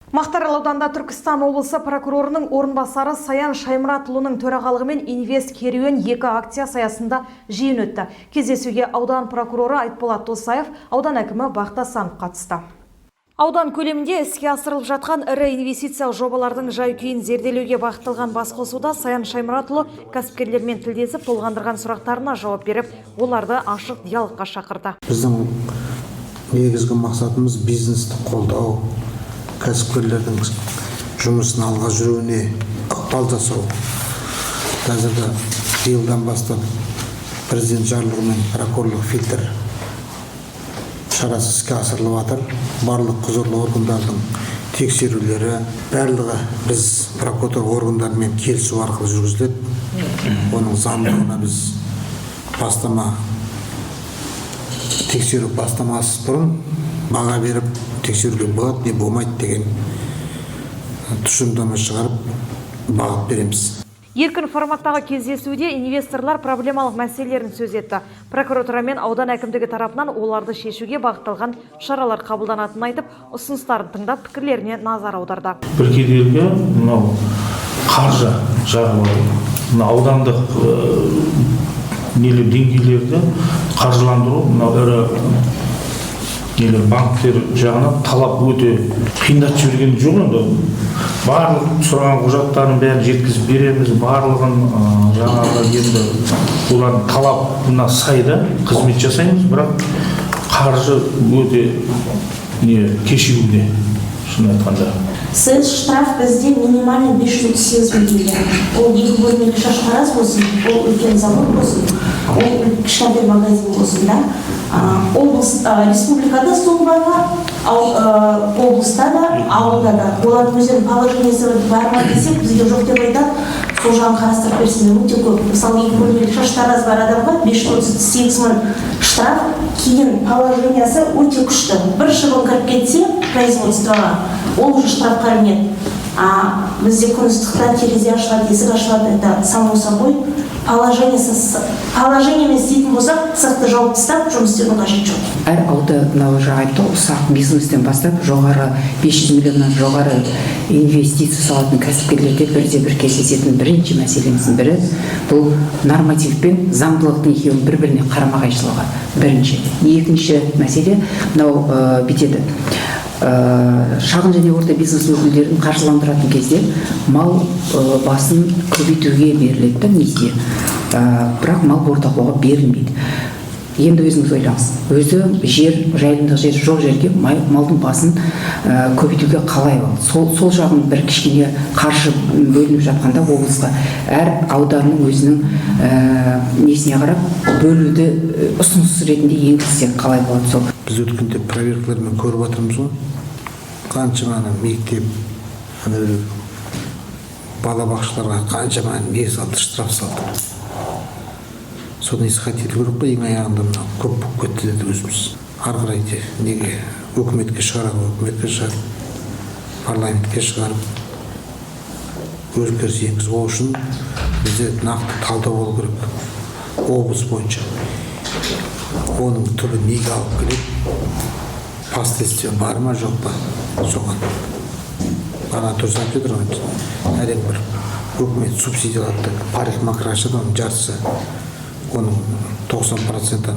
Мақтаарал ауданында Түркістан облысы прокурорының орынбасары Саян Шаймұратұлының төрағалығымен инвест керуен 2 акция аясында жиын өтті. Кездесуге аудан прокуроры Айтболат Досаев, аудан әкімі Бақтасанов қатысты. Аудан көлемінде іске асырылып жатқан ірі инвестициялық жобалардың жай-күйін зерделеуге бағытталған басқосуда Саян Шаймұратұлы кәсіпкерлермен тілдесіп, толғандырған сұрақтарына жауап беріп, оларды ашық диалогқа шақырды. Біздің негізгі мақсатымыз бизнесті қолдау, кәсіпкерлердің жұмысын алға жүруіне ықпал жасау. Қазіргі биылдан бастап президент жарлығымен прокурорлық фильтр шарасы іске асырылып жатыр. Барлық құзырлы органдардың тексерулері барлығы біз прокуратура органдарымен келісу арқылы жүргізіледі. Оның заңдылығына біз тексеру бастамасыз бұрын баға беріп тексеруге болады не болмайды деген тұжырымдама шығарып бағыт береміз. Еркін форматтағы кездесуде инвесторлар проблемалық мәселелерін сөз етті. Прокуратура мен аудан әкімдігі тарапынан оларды шешуге бағытталған шаралар қабылданатынын айтып, ұсыныстарын тыңдап, пікірлеріне назар аударды. Бір кедергі мынау қаржы жағы бар. Аудандық деңгейлерді қаржыландыру, ірі банктер жағынан талап өте қиындатып жіберген жоқ енді. Барлық сұраған құжаттарын бәрін жеткізіп береміз, барлығын жаңағы енді олардың талабына сай да қызмет жасаймыз, бірақ қаржы өте кешігуде, шын айтқанда. Сіз штраф бізде минимальный 538 теңге. Ол 2 бөлмелі шашқараз болсын, ол үлкен завод болсын, ол кішкентай магазин болсын, да? Республикада сол баға, облыста да, ауылда да. Олардың өздерінің положениесі бар ма десек, бізге жоқ деп айтады, сол жағын қарастырып берсін, өте көп. Мысалы, 2 бөлмелі шашқараз бар адамға 538 мың штраф, кейін положениесі өте күшті. Бір шығын кіріп кетсе производствоға, ол уже штрафқа ілінеді. Бізде күн ыстықта терезе ашылады, есік ашылады, это само собой. Положениемен істейтін болсақ, сыртты жауып тастап, жұмыс істеудің қажеті жоқ. Әр аудандағы айтты, ұсақ бизнестен бастап жоғары 500 миллионнан жоғары инвестиция салатын кәсіпкерлерде бірде-бір кездесетін бірінші мәселеміздің бірі бұл норматив пен заңдылықтың екеуінің бір-біріне қарама-қайшылығы. Бірінші. Екінші мәселе мынау бүйтеді. Шағын және орта бизнес өкілдерін қаржыландыратын кезде мал басын көбейтуге беріледі несие, бірақ мал ортақлауға берілмейді. Енді өзіңіз ойлаңыз, өзі жайылымдық жер жоқ жерге малдың басын көбейтуге қалай болады? Сол жағын бір кішкене қаржы бөлініп жатқанда облысқа әр ауданның өзінің несіне қарап бөлуді ұсыныс ретінде енгізсе қалай болады сол? Біз өткенде проверкалармен көріп жатырмыз ғой. Қаншама мектеп, балабақшаларға қаншама не салды, штраф салды. Соны исхат ету керек қой, ең аяғында көп болып кетті деді өзіміз. Ары қарай неге өкіметке шығарып, парламентке шығарып, өзгеріс енгізу үшін бізде нақты талдау болу керек. Облыс бойынша оның түбі неге алып келеді, последствия бар ма жоқ па, соған. Бана дұрыс айтып жатыр, әрең бір өкімет субсидиялады, парикмахерші оның жартысы, оның 90%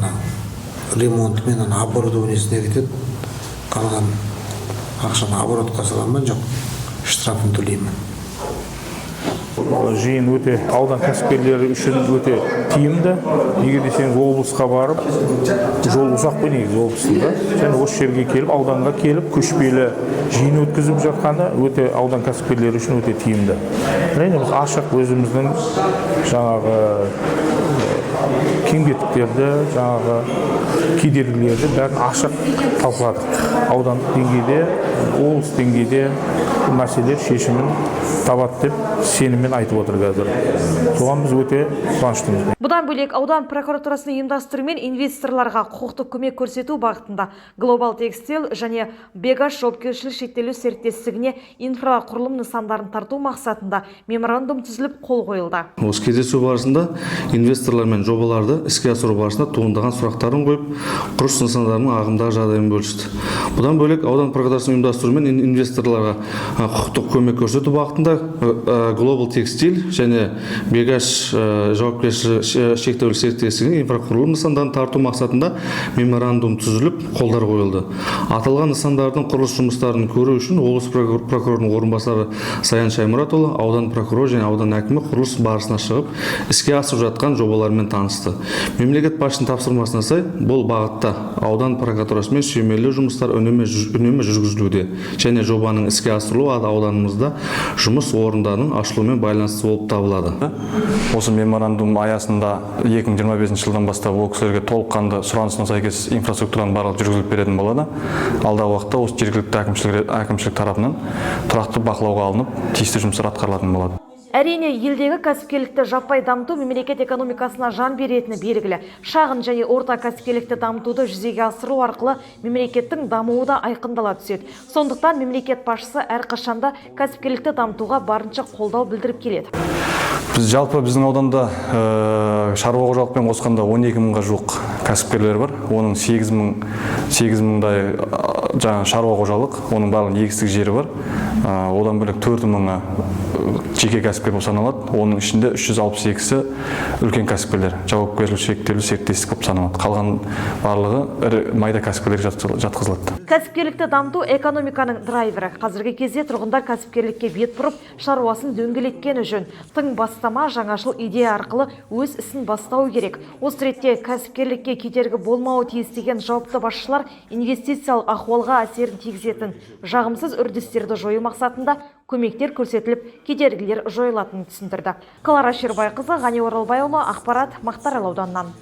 ремонт мен оборудованиесіне кетеді, қалған ақшаны оборотқа саламын жоқ, штрафын төлеймін. Жиын өте аудан кәсіпкерлері үшін өте тиімді. Неге десеңіз, облысқа барып, жол ұзақ қой негізі облысында, және осы жерге келіп, ауданға келіп, көшпелі жиын өткізіп жатқаны өте аудан кәсіпкерлері үшін өте тиімді. Және біз ашық өзіміздің жаңағы кем-кетіктерді, жаңағы кедергілерді бәрін ашық талқыладық. Аудандық деңгейде, облыс деңгейде мәселе шешімін табады деп сеніммен айтып отыр қазір. Соған біз өте қуаныштымыз. Бұдан бөлек аудан прокуратурасының ұйымдастыруымен инвесторларға құқықтық көмек көрсету бағытында Global Textile және Бегаш жауапкершілігі шектеулі серіктестігіне инфрақұрылым нысандарын тарту мақсатында меморандум түзіліп қол қойылды. Осы кездесу барысында инвесторлар мен жобаларды іске асыру барысында туындаған сұрақтарын қойып, құрылыс нысандарының ағымдағы жағдайын бөлісті. Бұдан бөлек аудан прокуратурасының ұйымдастыруымен инвесторларға құқықтық көмек көрсету бағытында Global Textile және Бегаш жауапкершілігі шектеулі серіктестігіне инфрақұрылым нысандарын тарту мақсатында меморандум түзіліп, қолдар қойылды. Аталған нысандардың құрылыс жұмыстарын көру үшін облыс прокурорының орынбасары Саян Шаймұратұлы аудан прокурор және аудан әкімі құрылыс барысына шығып, іске асып жатқан жобалармен танысты. Мемлекет басшысының тапсырмасына сай, бұл бағытта аудан прокуратурасымен сүйемелдеу жұмыстар үнемі жүргізілуде және жобаның іске асырылуы ауданымызда жұмыс орындарының ашылуымен байланысты болып табылады. Осы меморандум аясында 2025 жылдан бастап ол кісілерге толыққанды сұранысына сәйкес инфраструктураның барлығы жүргізіліп беретін болады. Алдағы уақытта осы жергілікті әкімшілік тарапынан тұрақты бақылауға алынып, тиісті жұмыстар атқарылатын болады. Әрине, елдегі кәсіпкерлікті жаппай дамыту мемлекет экономикасына жан беретіні белгілі. Шағын және орта кәсіпкерлікті дамытуды жүзеге асыру арқылы мемлекеттің дамуы да айқындала түседі. Сондықтан мемлекет басшысы әрқашанда кәсіпкерлікті дамытуға барынша қолдау білдіріп келеді. Біз жалпы біздің ауданда шаруа қожалықпен қосқанда 12 мыңға жуық кәсіпкерлер бар. Оның 8 мыңдай шаруа қожалық, оның барлығының егістік жері бар. Одан бөлек 4 мыңы жеке кәсіпкер болып саналады. Оның ішінде 362-сі үлкен кәсіпкерлер, жауапкершілігі шектеулі серіктестік болып саналады. Қалған барлығы ірі майда кәсіпкерлерге жатқызылады. Кәсіпкерлікті дамыту экономиканың драйвері. Қазіргі кезде тұрғындар кәсіпкерлікке бет бұрып, шаруасын дөңгелеткені жөн. Тың бастама, жаңашыл идея арқылы өз ісін бастау керек. Осы ретте кәсіпкерлікке кедергі болмауы тиіс деген жауапты басшылар инвестициялық ахуалға әсерін тигізетін жағымсыз үрдістерді жою мақсатында көмектер көрсетіліп, кедергілер жойылатынын түсіндірді. Клара Шербайқызы, Ғани Оралбайұлы, ақпарат Мақтаарал ауданынан.